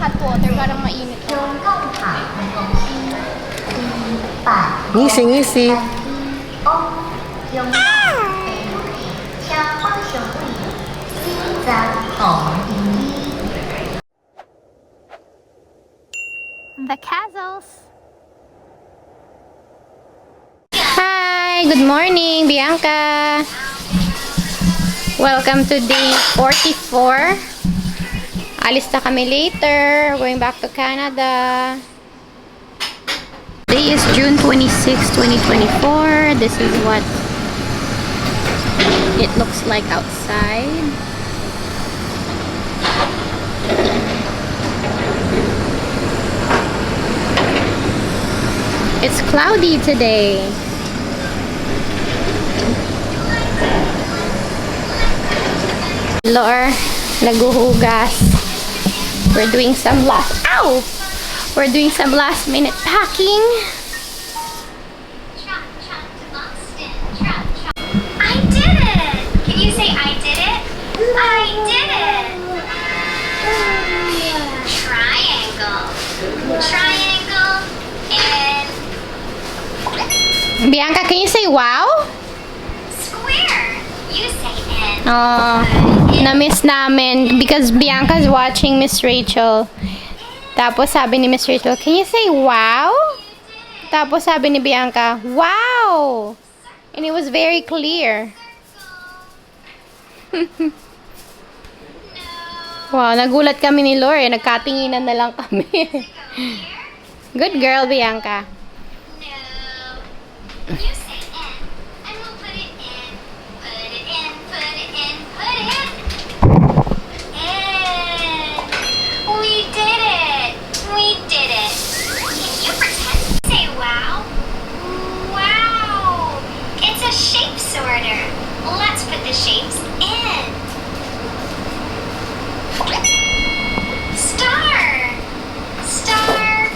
hot water, parang mainit. Ngisi, ngisi. The castles. Hi, good morning, Bianca. Welcome to day 44. Alis na kami later. We're going back to Canada. Today is June 26, 2024. This is what it looks like outside. It's cloudy today. Lor, naguhugas. We're doing some We're doing some last minute packing. I did it! Can you say I did it? I did it! Triangle. Triangle and Bianca, can you say wow? square. You say N. Oh, na-miss namin because Bianca's watching Miss Rachel. Tapos sabi ni Miss Rachel, can you say wow? Tapos sabi ni Bianca, wow! And it was very clear. Wow, nagulat kami ni Lore. Nagkatinginan na lang kami. Good girl, Bianca. No. You say N. And we'll put it in. Put it in. Put it in. Put it. N. We did it. We did it. Can you pretend to say wow? Wow. It's a shape sorter. Let's put the shapes in. Star. Star.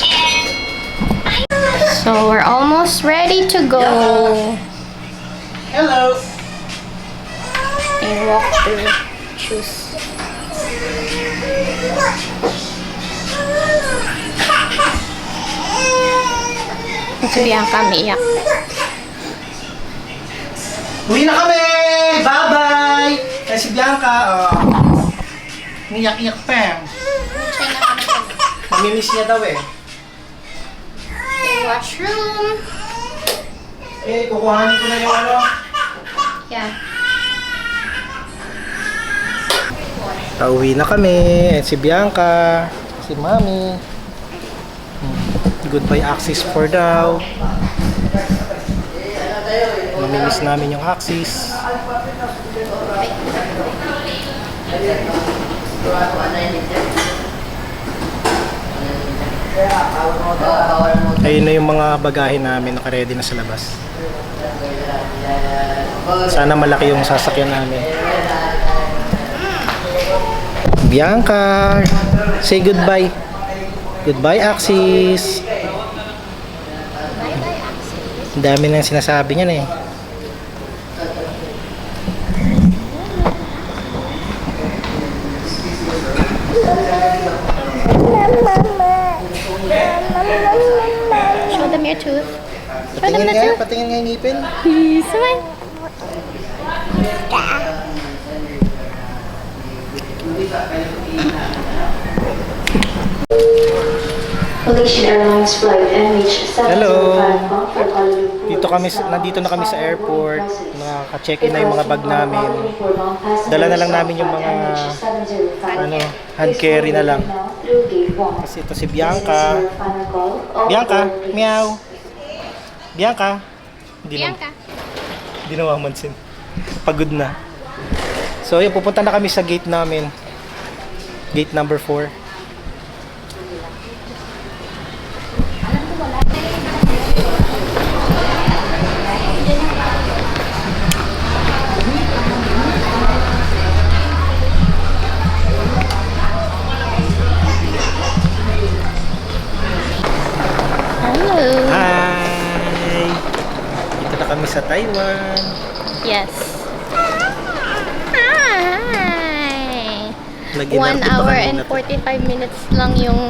And So, we're almost ready to go. Hello. And walk through shoes. Si Bianca umiiyak. Uwi na kami! Bye-bye! Eh, si Bianca, niyak-iyak pa. Mamimiss niya daw eh. Washroom. Eh, kukuhanin ko na yung ano. Yeah. Pauwi na kami. Eh, si Bianca, si Mami. Goodbye Axis for daw. Mamimiss namin yung Axis. Ayun na yung mga bagahe namin, naka-ready na sa labas. Sana malaki yung sasakyan namin. Bianca, say goodbye. Goodbye, Axis. Ang dami nang sinasabi niyan eh. Show them your tooth. Patingin nga, patingin nga yung ngipin. Smile. Malaysian Airlines flight MH1705 Hello. for Kuala Lumpur. Nandito na kami sa airport. Naka-check-in na yung mga bag namin. Dala na lang namin yung mga hand carry na lang. Kasi ito si Bianca. Bianca, meow. Bianca. Bianca. Hindi na mamansin. Pagod na. So yun, pupunta na kami sa gate namin. Gate number 4. kami sa Taiwan. Yes. Hi! 1 Nag-inarte pa hour kanina and to. 45 minutes lang yung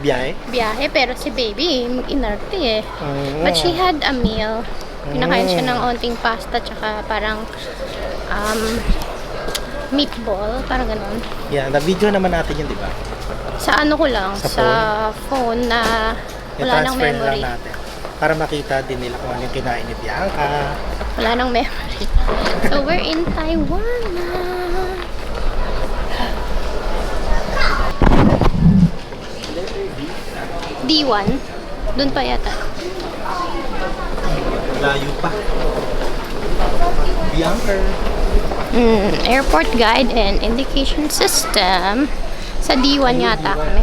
Biyahe? biyahe. Pero si baby, mag-inarte eh. Oo. But she had a meal. Pinakain siya ng onting pasta tsaka parang meatball, parang ganun. Yeah, na-video naman natin yun, di ba? Sa ano ko lang, Sa sa phone na wala nang I-transfer na memory. lang natin. Para makita din nila kung ano yung kinain ni Bianca. Wala nang memory. So, we're in Taiwan na. D1. Doon pa yata. Layo pa. Bianca. Airport guide and indication system. Sa D1 yata kami.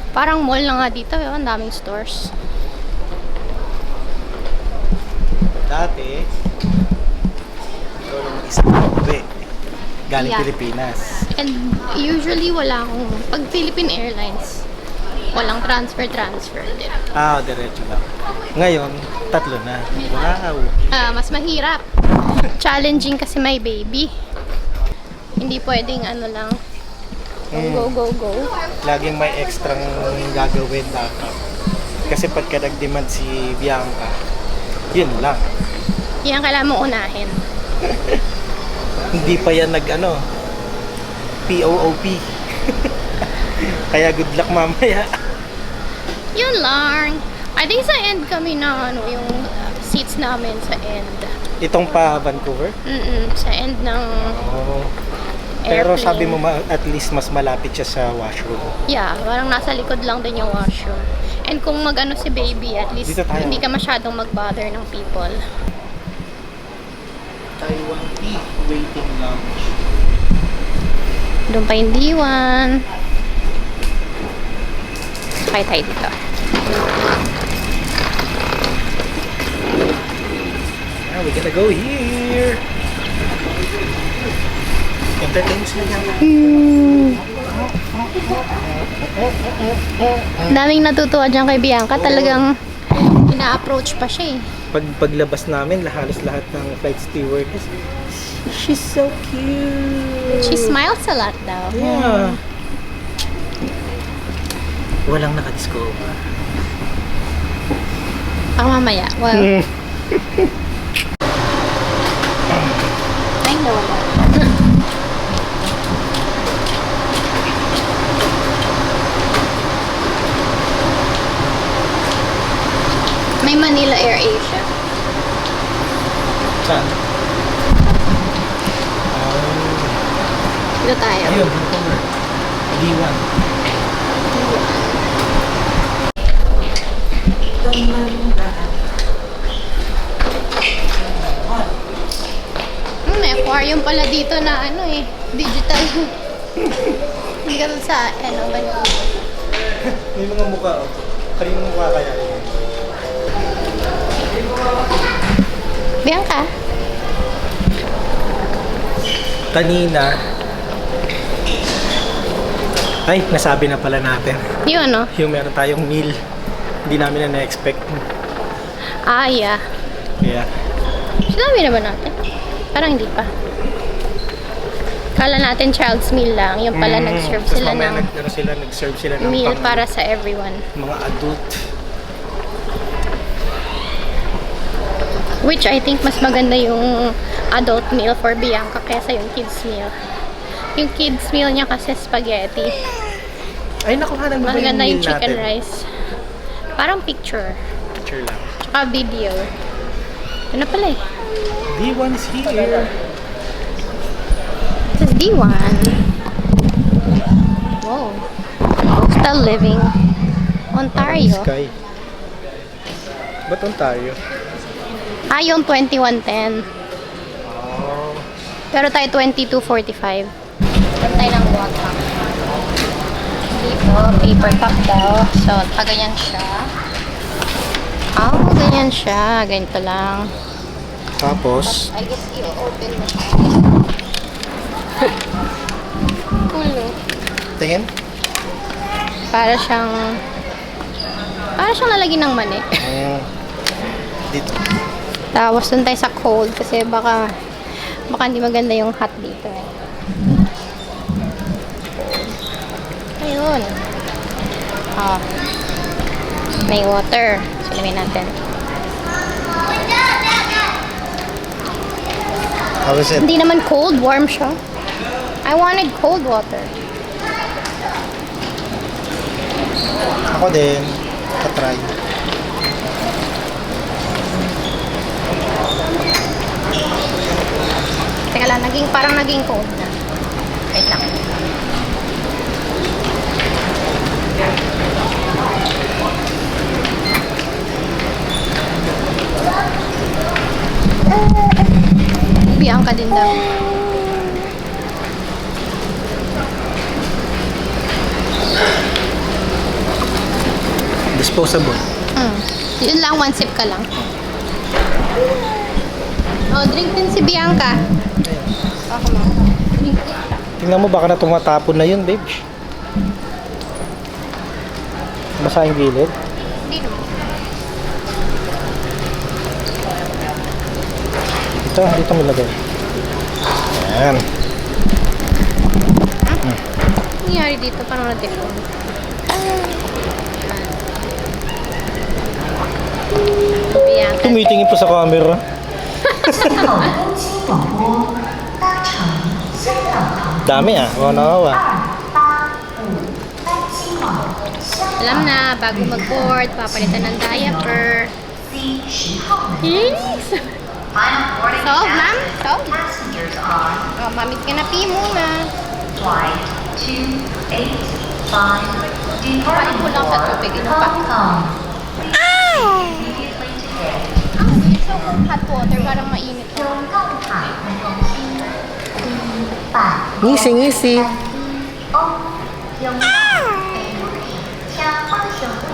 Parang mall na nga dito. Ang daming stores. Dati, ikaw lang isa uwi. Galing Yeah. Pilipinas. And usually wala akong, pag Philippine Airlines, walang transfer din. Diretso lang. Ngayon, 3 na. Wow. Mas mahirap. Challenging kasi may baby. Hindi pwedeng ano lang, go. Laging may extrang gagawin dapat. Kasi pagka nag-demand si Bianca, yun lang. Yan kailangan mo unahin. Hindi pa yan POOP. Kaya good luck mamaya. Yun lang. I think sa end kami na yung seats namin sa end. Itong pa Vancouver? Sa end ng Oo. Pero airplane. sabi mo at least mas malapit siya sa washroom. Yeah, parang nasa likod lang din yung washroom. And kung mag-ano si baby, at least Dito tayo. hindi ka masyadong mag-bother ng people. Taiwan Tea Waiting Lounge. Doon pa yung D1. Sakay tayo dito. Now we're gonna go here. Entertain sila yan. Daming natutuwa dyan kay Bianca. Talagang ina-approach pa siya eh. Paglabas namin, halos lahat ng flight stewardess, she's so cute. She smiles a lot daw. Yeah. Walang nakadiscover. Baka mamaya. Well, ay nawala. May Manila Air Asia. Saan? Dito tayo. Ayun, Vancouver. D1. May aquarium pala dito na ano eh. Digital. Hindi ka dun sa Vancouver. May mga mukha, oh. Kaninong mukha kaya? Bianca? Kanina, ay, nasabi na pala natin. Yun no? Yung meron tayong meal, hindi namin na na-expect. Ah, yeah. Kaya, Sinabi na ba natin? Parang hindi pa. Kala natin child's meal lang. Yung pala nag-serve tapos sila mamaya ng nag-serve sila ng meal pang para sa everyone. mga adult. Which I think mas maganda yung adult meal for Bianca kaysa yung kids meal. Yung kids meal niya kasi spaghetti. Ay, nakuha na ba yung Maganda meal yung chicken natin? rice. Parang picture. Picture lang. Tsaka video. Ano pala eh? D1 is here. This is D1. Wow. Coastal living. Ontario. Sky. Ba't Ontario? Ah, yung 2110. Oh. Pero tayo 2245. Meron tayo ng water. Dito, paper cup daw. So, ganyan siya. Ganyan siya. Ganito lang. Tapos, I guess i-open mo siya. Cool, no? tingin. Para siyang lalagyan ng mani. Dito. Tapos dun tayo sa cold kasi baka Baka hindi maganda yung hot dito eh. Ayun. Oh. May water. Silamin natin. How is it? Hindi naman cold, warm siya. I wanted cold water. Ako din. Try. Teka lang, parang naging cold na. Wait lang. Bianca din daw. Disposable. Yun lang, one sip ka lang. Oh, drink din si Bianca. Ako na. Drink din. Tingnan mo, baka na tumatapon na yun, babe. Basa yung gilid. Hindi naman. Dito mo lagay. Ayan. Ano nangyari dito? Parang na-default. Bianca. Tumitingin pa sa camera. Dami ah. Wow. Alam na, bago mag-board, papalitan ng diaper. Yes! Final boarding Solve, ma'am? announcement. Solve. Passengers on Oh, mamit ka na pee muna. flight 285 departing Paano mo lang sa for tubig? Inom pa. Hong Kong. Immediately today. So, kung hot water, parang mainit. 永更海空机1 Ngisi. 欧永更飞将方向位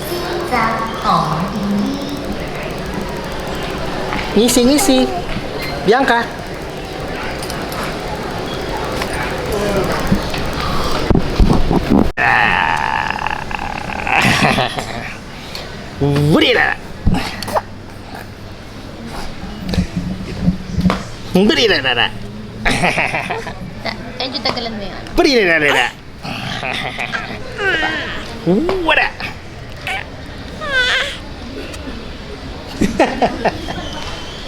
新增红第一。 Ngisi. Bianca. Burira. Burira. Medyo tagalan mo yan. Burira. Wala.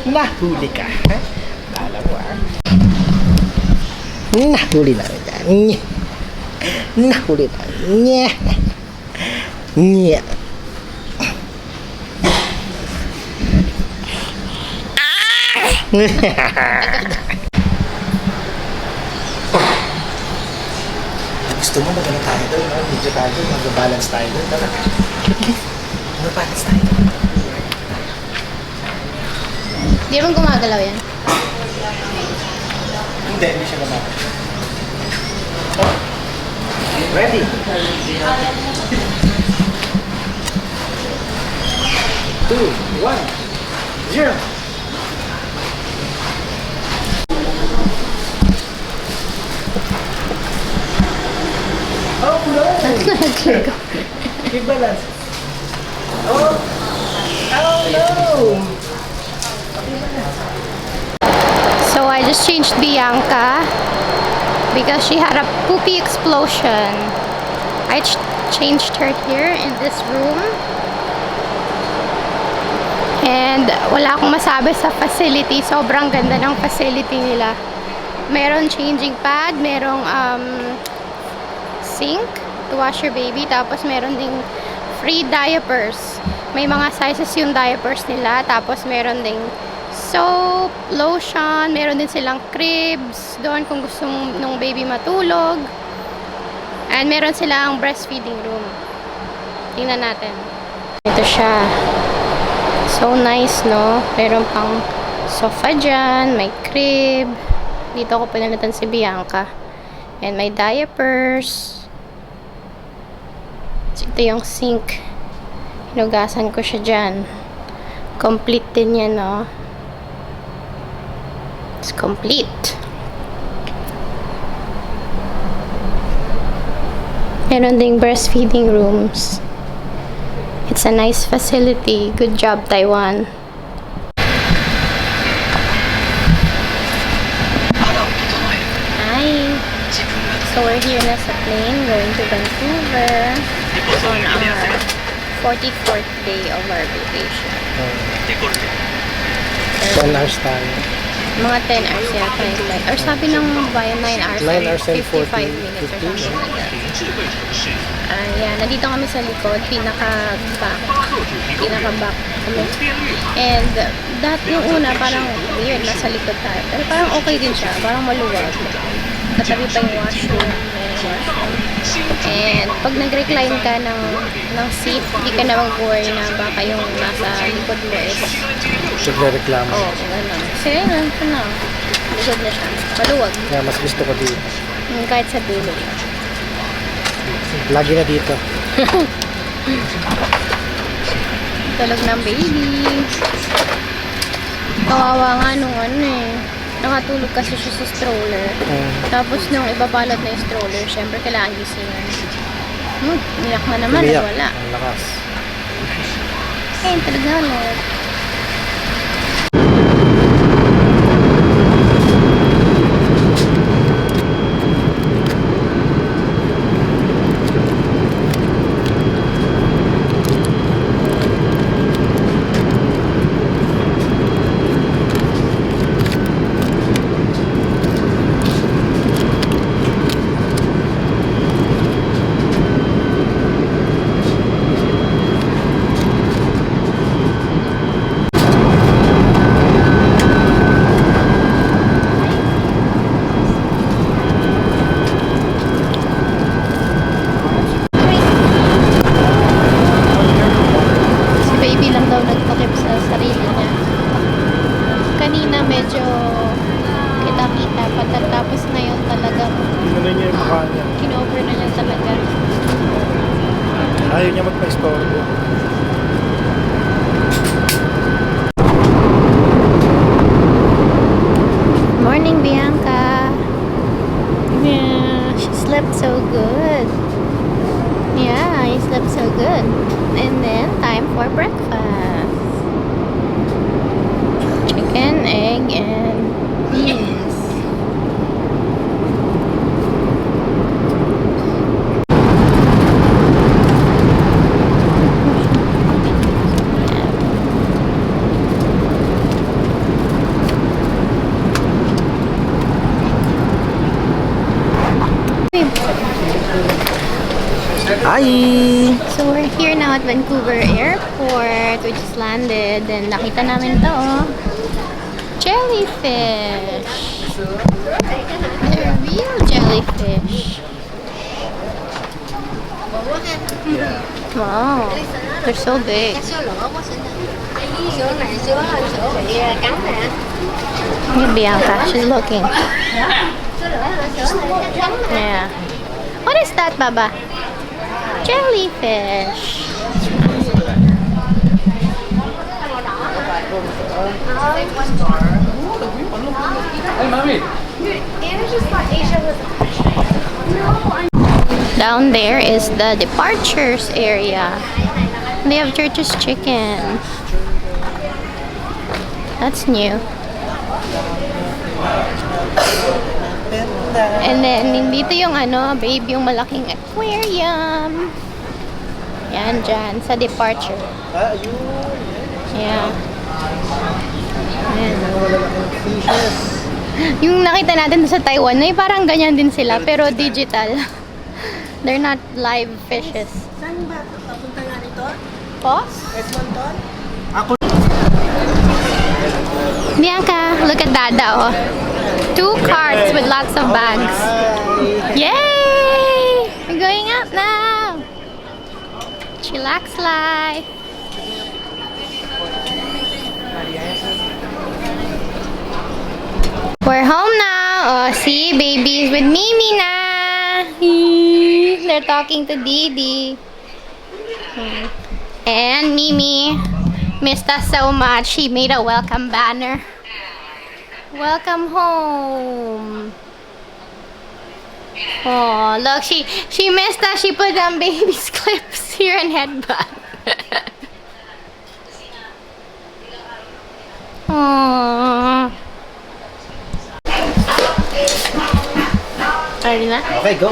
Nahuli ka. Kala mo ah. Nahuli na rin yan. Nahuli na. Nye. Gusto mo magano tayo doon? No? Medyo tayo doon. Mag-balance tayo doon. Tara. Mag-balance tayo doon. Hindi rin gumagalaw yan. Hindi siya naman. Ready? 2, 1, 0. Oh no! Keep balance. Oh! Oh no! So, I just changed Bianca because she had a poopy explosion. I changed her here in this room. And wala akong masabi sa facility. Sobrang ganda ng facility nila. Meron changing pad, merong sink to wash your baby. Tapos meron ding free diapers. May mga sizes yung diapers nila. Tapos meron ding soap, lotion, meron din silang cribs doon kung gusto nung baby matulog. And meron silang breastfeeding room. Tingnan natin. Ito siya. So nice, no? Meron pang sofa dyan, may crib. Dito ako pinalitan si Bianca. And may diapers. So, ito yung sink. Hinugasan ko siya dyan. Complete din yan, no? It's complete. Meron ding breastfeeding rooms. It's a nice facility. Good job, Taiwan. So we're here na sa plane going to Vancouver on our 44th day of our vacation. 10 hours tayo. Mga 10 hours yata yung flight. Or sabi ng bayan 9 hours. 9 hours and 55 40, minutes or 50, something like that. Ayan, nandito kami sa likod, pinaka-back kami. And yung una, parang weird, nasa likod tayo. Pero parang okay din siya, parang maluwag. Katabi pa yung washroom. And pag nag-recline ka ng seat, hindi ka na mag-worry na baka yung nasa likod mo is Nagre-reklamo. gano'n. Kasi yun, ito na. Likod na siya. Maluwag. Kaya mas gusto ko dito. Kahit sa dulo. Lagi na dito. Tulog ng baby. Kawawa nga nung nakatulog kasi siya sa stroller. Tapos nung ibabalot na yung stroller, syempre kailangan gisingin. Niyak na naman, Umiyak. wala. Ang lakas. Ayun, talaga ulit. Si baby lang daw nagtakip sa sarili niya. Kanina medyo kita-kita tapos ngayon talagang Ano niya yung mukha niya? kinover na niya talaga. Ayaw niya magpa-istorbo. Morning, Bianca. Yeah, she slept so good. Yeah, you slept so good. And then, time for breakfast. Chicken, egg, and beans. Hi! So we're here now at Vancouver Airport. We just landed and nakita namin to, jellyfish. They're real jellyfish. Wow, they're so big. Look at Bianca, she's looking. Yeah. What is that, Baba? Jellyfish. Down there is the departures area. They have Church's chicken. That's new. And then, dito yung babe, yung malaking aquarium. Yan, dyan, sa departure. Yeah. Ayan. Fishes. Yung nakita natin sa Taiwan, parang ganyan din sila, pero digital. They're not live fishes. Saan ba? Papunta nga nito? Pause? Edmonton? Bianca, look at Dada, oh. 2 carts with lots of bags. Yay! We're going up now. Chillax life. We're home now. Oh, see, baby's with Mimi na. They're talking to Didi. And Mimi missed us so much. She made a welcome banner. Welcome home. Oh, look, she missed us. She put on baby's clips here and headband. Oh. Ready na? Okay, go.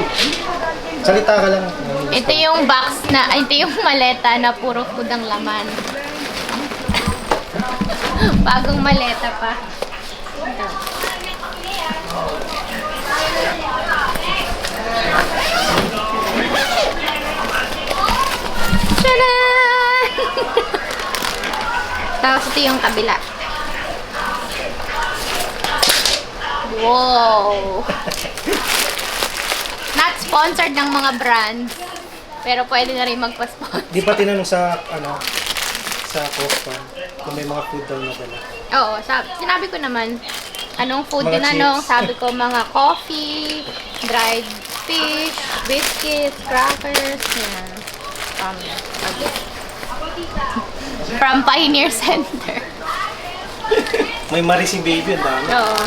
Salita ka lang. Ito yung box na, ito yung maleta na puro food ang laman. Bagong maleta pa. Ito. Tcharan! Tapos ito yung kabila. Wow! Not sponsored ng mga brands. Pero pwede na rin magpa-sponsor. Di pa tinanong sa, sa Cospan kung may mga food daw na dala. Oo, sinabi ko naman. Anong food Mga tinanong? chips. Sabi ko mga coffee, dried fish, biscuits, crackers, yan. From Pioneer Center. May Maricing Baby, ang dami. Oo.